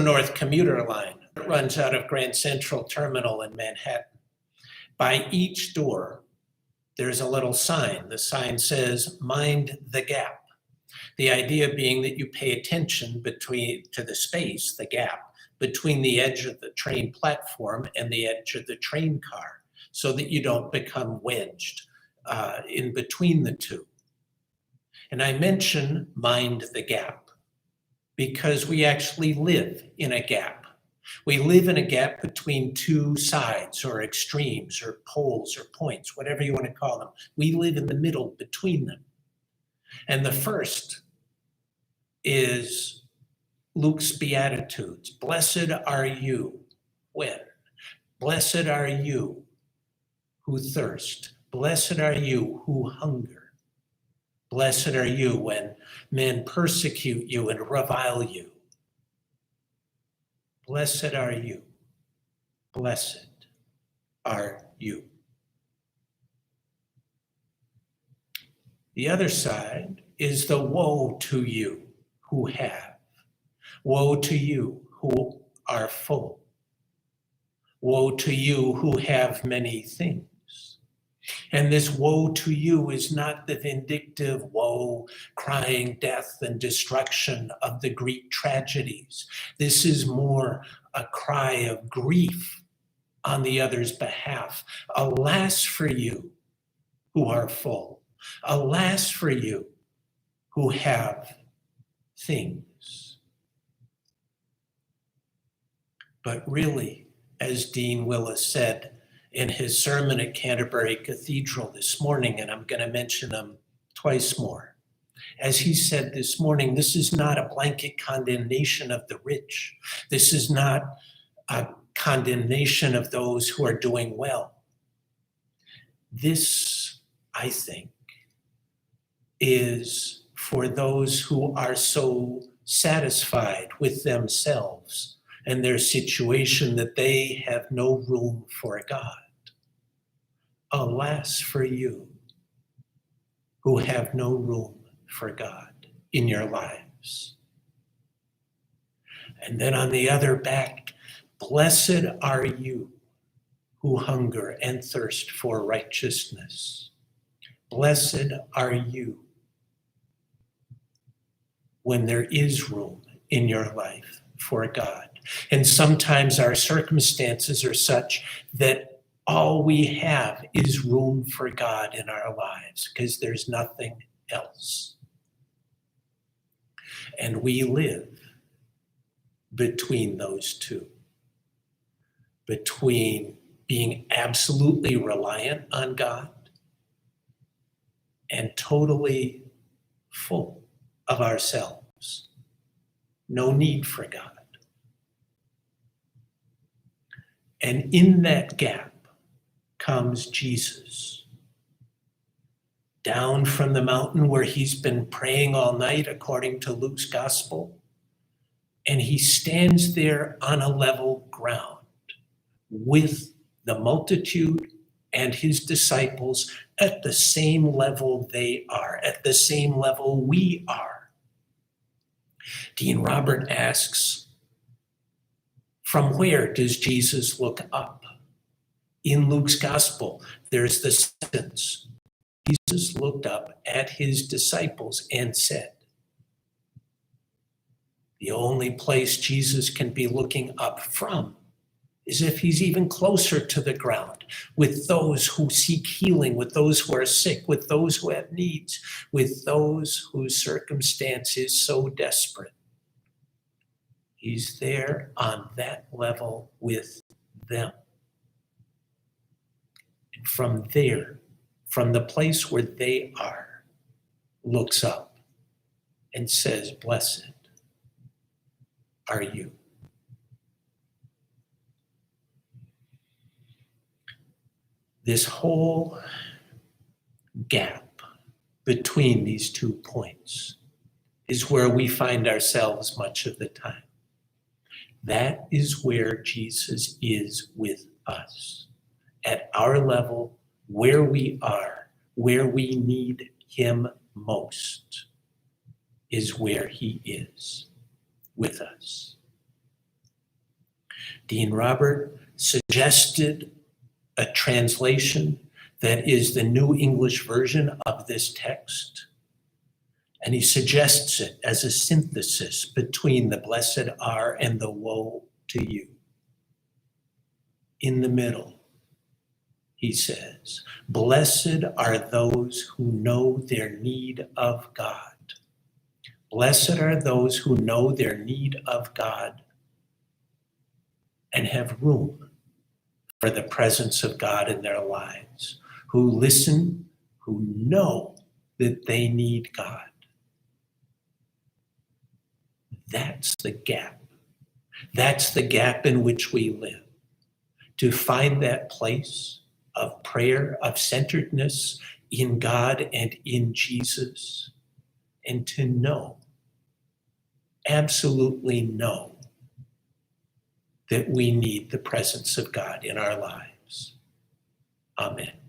North commuter line that runs out of Grand Central Terminal in Manhattan. By each door, there's a little sign. The sign says, "Mind the gap." The idea being that you pay attention to the space, the gap, between the edge of the train platform and the edge of the train car, so that you don't become wedged in between the two. And I mention mind the gap because we actually live in a gap. We live in a gap between two sides or extremes or poles or points, whatever you want to call them. We live in the middle between them. And the first is Luke's Beatitudes. Blessed are you when? Blessed are you who thirst. Blessed are you who hunger. Blessed are you when men persecute you and revile you. Blessed are you. Blessed are you. The other side is the woe to you who have. Woe to you who are full. Woe to you who have many things. And this woe to you is not the vindictive woe, crying death and destruction of the Greek tragedies. This is more a cry of grief on the other's behalf. Alas for you who are full. Alas for you who have things. But really, as Dean Willis said in his sermon at Canterbury Cathedral this morning, and I'm going to mention him twice more, as he said this morning, this is not a blanket condemnation of the rich. This is not a condemnation of those who are doing well. This, I think, is for those who are so satisfied with themselves and their situation that they have no room for God. Alas for you who have no room for God in your lives. And then on the other back, blessed are you who hunger and thirst for righteousness. Blessed are you when there is room in your life for God. And sometimes our circumstances are such that all we have is room for God in our lives because there's nothing else. And we live between those two, between being absolutely reliant on God and totally full of ourselves. No need for God. And in that gap comes Jesus, down from the mountain where he's been praying all night, according to Luke's gospel. And he stands there on a level ground with the multitude and his disciples at the same level they are, at the same level we are. Dean Robert asks, from where does Jesus look up? In Luke's gospel, there's the sentence, Jesus looked up at his disciples and said. The only place Jesus can be looking up from is if he's even closer to the ground with those who seek healing, with those who are sick, with those who have needs, with those whose circumstance is so desperate. He's there on that level with them. And from there, from the place where they are, looks up and says, blessed are you. This whole gap between these 2 points is where we find ourselves much of the time. That is where Jesus is with us, at our level, where we are, where we need him most, is where he is with us. Dean Robert suggested a translation that is the New English version of this text. And he suggests it as a synthesis between the blessed are and the woe to you. In the middle, he says, blessed are those who know their need of God. Blessed are those who know their need of God and have room for the presence of God in their lives, who listen, who know that they need God. That's the gap. That's the gap in which we live. To find that place of prayer, of centeredness in God and in Jesus, and to know, absolutely know, that we need the presence of God in our lives. Amen.